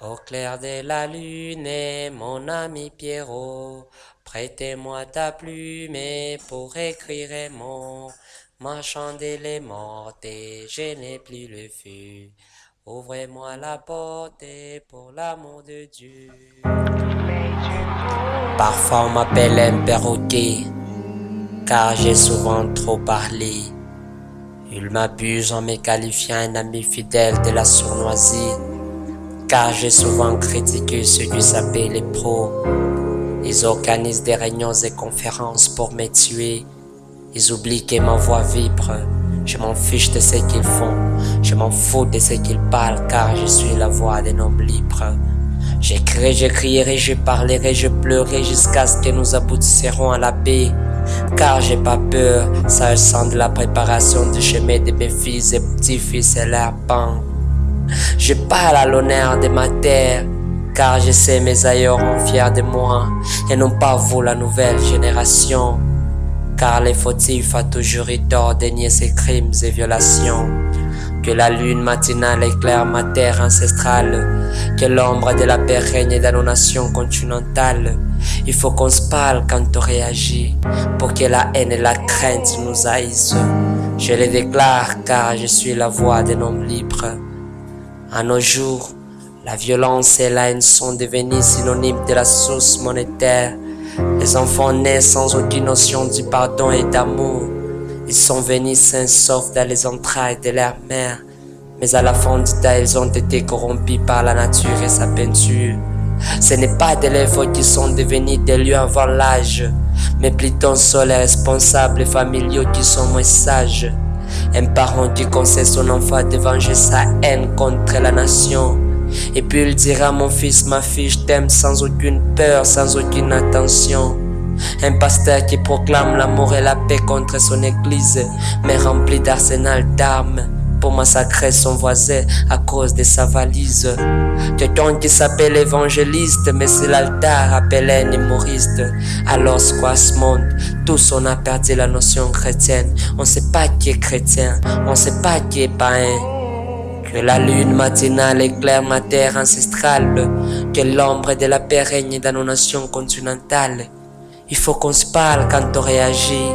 Au clair de la lune, mon ami Pierrot, prêtez-moi ta plume pour écrire un mot. Ma chandelle est morte et je n'ai plus le feu. Ouvrez-moi la porte pour l'amour de Dieu. Parfois on m'appelle un perroquet, car j'ai souvent trop parlé. Ils m'abusent en me qualifiant un ami fidèle de la sournoisie, car j'ai souvent critiqué ceux qui s'appellent les pros. Ils organisent des réunions et conférences pour me tuer. Ils oublient que ma voix vibre. Je m'en fiche de ce qu'ils font. Je m'en fous de ce qu'ils parlent, car je suis la voix d'un homme libre. J'écrirai, je crierai, je parlerai, je pleurerai jusqu'à ce que nous aboutisserons à la paix. Car j'ai pas peur, ça sent de la préparation du chemin de mes fils et petits-fils et leurs pans. Je parle à l'honneur de ma terre, car je sais mes aïeux sont fiers de moi, et non pas vous la nouvelle génération. Car les fautifs a toujours eu tort de nier ces crimes et violations. Que la lune matinale éclaire ma terre ancestrale, que l'ombre de la paix règne dans nos nations continentales. Il faut qu'on se parle quand on réagit, pour que la haine et la crainte nous haïssent. Je le déclare car je suis la voix d'un homme libre. À nos jours, la violence et la haine sont devenues synonymes de la source monétaire. Les enfants naissent sans aucune notion du pardon et d'amour. Ils sont venus sains sauf dans les entrailles de leur mère. Mais à la fin du temps, ils ont été corrompus par la nature et sa peinture. Ce n'est pas des lèvres qui sont devenus des lieux avant l'âge, mais plutôt seuls les responsables familiaux qui sont moins sages. Un parent qui conseille son enfant de venger sa haine contre la nation. Et puis il dira: mon fils, ma fille, je t'aime sans aucune peur, sans aucune attention. Un pasteur qui proclame l'amour et la paix contre son église, mais rempli d'arsenal d'armes pour massacrer son voisin à cause de sa valise. Quelqu'un qui s'appelle évangéliste, mais c'est l'altar appelé un humoriste. Alors quoi ce monde? Tous on a perdu la notion chrétienne. On sait pas qui est chrétien, on sait pas qui est païen. Que la lune matinale éclaire ma terre ancestrale, que l'ombre de la paix règne dans nos nations continentales. Il faut qu'on se parle quand on réagit,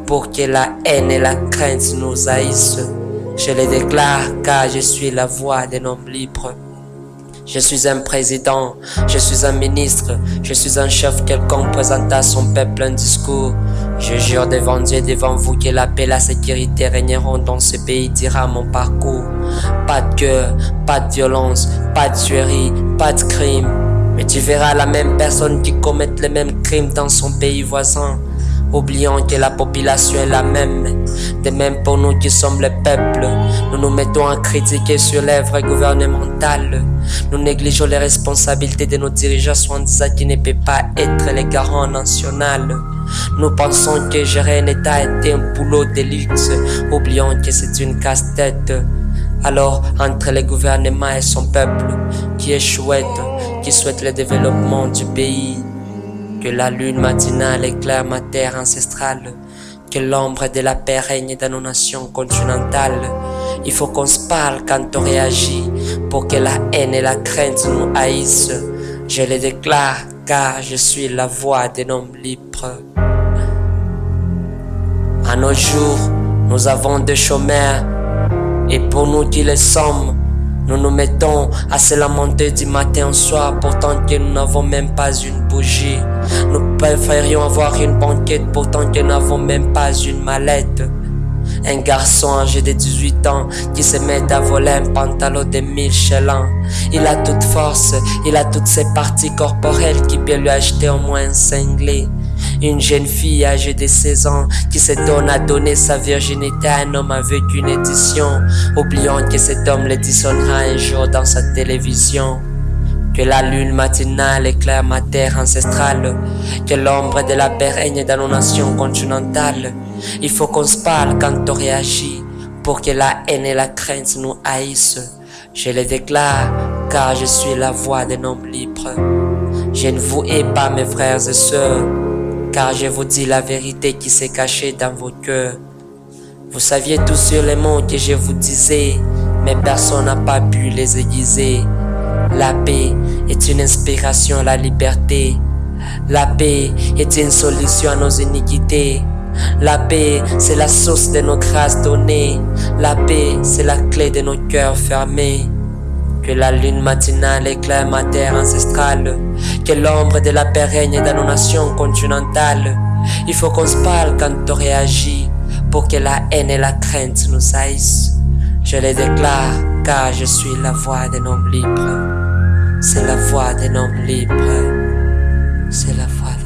pour que la haine et la crainte nous haïssent. Je le déclare car je suis la voix d'un homme libre. Je suis un président, je suis un ministre, je suis un chef quelconque présentant à son peuple un discours. Je jure devant Dieu, devant vous, que la paix et la sécurité régneront dans ce pays, dira mon parcours. Pas de cœur, pas de violence, pas de tuerie, pas de crime. Mais tu verras la même personne qui commet les mêmes crimes dans son pays voisin, oubliant que la population est la même. De même pour nous qui sommes le peuple, nous nous mettons à critiquer sur l'œuvre gouvernementale. Nous négligeons les responsabilités de nos dirigeants, soi-disant qui ne peuvent pas être les garants nationaux. Nous pensons que gérer un État est un boulot de luxe, oubliant que c'est une casse-tête. Alors, entre le gouvernement et son peuple, qui est chouette, qui souhaite le développement du pays, que la lune matinale éclaire ma terre ancestrale, que l'ombre de la paix règne dans nos nations continentales. Il faut qu'on se parle quand on réagit, pour que la haine et la crainte nous haïssent. Je le déclare car je suis la voix d'un homme libre. À nos jours, nous avons des chômeurs, et pour nous qui le sommes, nous nous mettons à se lamenter du matin au soir, pourtant que nous n'avons même pas une bougie. Nous préférions avoir une banquette, pourtant que nous n'avons même pas une mallette. Un garçon âgé de 18 ans qui se met à voler un pantalon de Michelin. Il a toute force, il a toutes ses parties corporelles qui peuvent lui acheter au moins un cinglé. Une jeune fille âgée de 16 ans qui se donne à donner sa virginité à un homme avec une édition, oubliant que cet homme l'éditionnera un jour dans sa télévision. Que la lune matinale éclaire ma terre ancestrale, que l'ombre de la paix règne dans nos nations continentales. Il faut qu'on se parle quand on réagit, pour que la haine et la crainte nous haïssent. Je le déclare car je suis la voix d'un homme libre. Je ne vous hais pas mes frères et sœurs, car je vous dis la vérité qui s'est cachée dans vos cœurs. Vous saviez tous sur les mots que je vous disais, mais personne n'a pas pu les aiguiser. La paix est une inspiration à la liberté. La paix est une solution à nos iniquités. La paix, c'est la source de nos grâces données. La paix, c'est la clé de nos cœurs fermés. Que la lune matinale éclaire ma terre ancestrale. Que l'ombre de la paix règne dans nos nations continentales. Il faut qu'on se parle quand on réagit, pour que la haine et la crainte nous haïssent. Je les déclare car je suis la voix d'un homme libre. C'est la voix d'un homme libre. C'est la voix d'un